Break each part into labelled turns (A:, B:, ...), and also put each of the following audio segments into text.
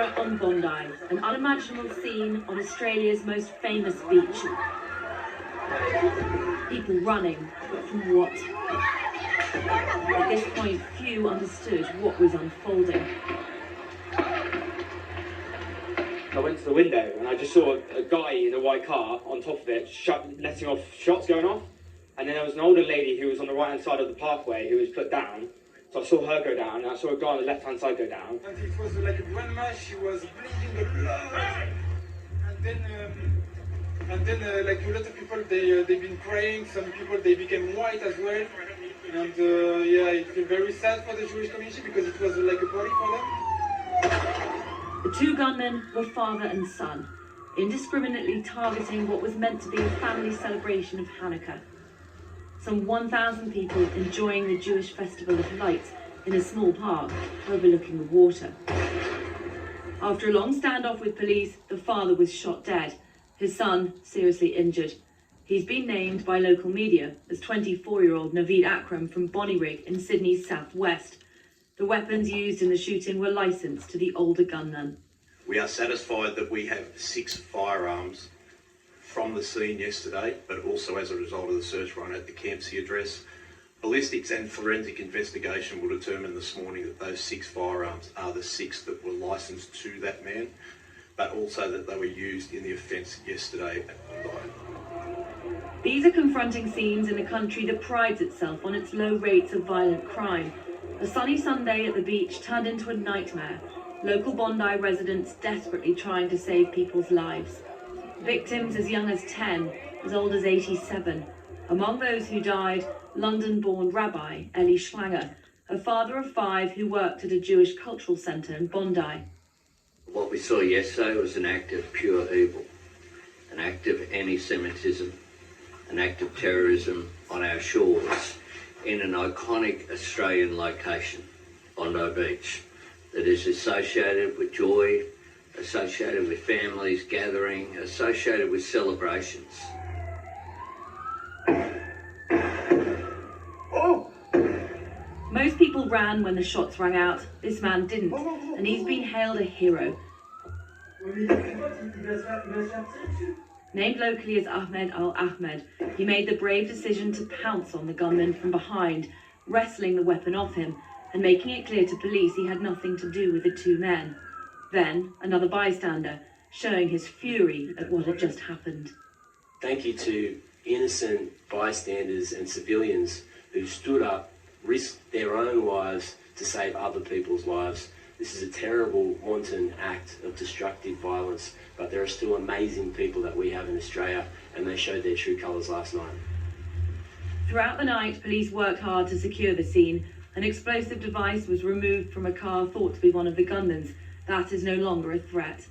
A: horror on Bondi, an unimaginable scene on Australia's most famous beach. People running, but from what? At this point, few understood what was unfolding.
B: I went to the window and I just saw a guy in a white car on top of it, letting off shots going off. And then there was an older lady who was on the right-hand side of the parkway who was put down. So I saw her go down, and I saw a guy on the left-hand side go down.
C: And it was like a grandma, she was bleeding the blood. And then like a lot of people, they've been crying. Some people, they became white as well. And yeah, it felt very sad for the Jewish community because it was like a party for them.
A: The two gunmen were father and son, indiscriminately targeting what was meant to be a family celebration of Hanukkah. Some 1,000 people enjoying the Jewish Festival of Lights in a small park overlooking the water. After a long standoff with police, the father was shot dead, his son seriously injured. He's been named by local media as 24-year-old Naveed Akram from Bonnyrigg in Sydney's southwest. The weapons used in the shooting were licensed to the older gunman.
D: We are satisfied that we have 6 firearms from the scene yesterday, but also as a result of the search run at the Campsie address. Ballistics and forensic investigation will determine this morning that those 6 firearms are the 6 that were licensed to that man, but also that they were used in the offence yesterday at Bondi.
A: These are confronting scenes in a country that prides itself on its low rates of violent crime. A sunny Sunday at the beach turned into a nightmare. Local Bondi residents desperately trying to save people's lives. Victims as young as 10, as old as 87. Among those who died, London-born Rabbi Eli Schlanger, a father of 5 who worked at a Jewish cultural centre in Bondi.
E: What we saw yesterday was an act of pure evil, an act of anti-Semitism, an act of terrorism on our shores in an iconic Australian location, Bondi Beach, that is associated with joy, associated with families gathering, associated with celebrations.
A: Most people ran when the shots rang out. This man didn't, and he's been hailed a hero. Named locally as Ahmed Al-Ahmed, he made the brave decision to pounce on the gunman from behind, wresting the weapon off him and making it clear to police he had nothing to do with the 2 men. Then, another bystander, showing his fury at what had just happened.
F: Thank you to innocent bystanders and civilians who stood up, risked their own lives to save other people's lives. This is a terrible, wanton act of destructive violence, but there are still amazing people that we have in Australia, and they showed their true colours last night.
A: Throughout the night, police worked hard to secure the scene. An explosive device was removed from a car thought to be one of the gunmen's. That is no longer a threat.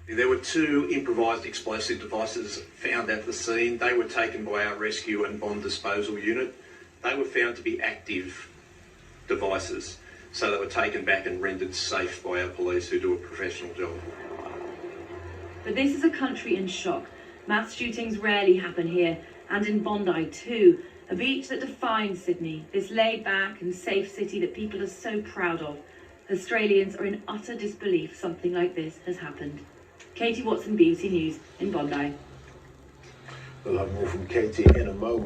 D: There were 2 improvised explosive devices found at the scene. They were taken by our rescue and bomb disposal unit. They were found to be active devices, so they were taken back and rendered safe by our police who do a professional job.
A: But this is a country in shock. Mass shootings rarely happen here, and in Bondi too, a beach that defines Sydney, this laid-back and safe city that people are so proud of. Australians are in utter disbelief something like this has happened. Katie Watson, BBC News in Bondi.
G: We'll have more from Katie in a moment.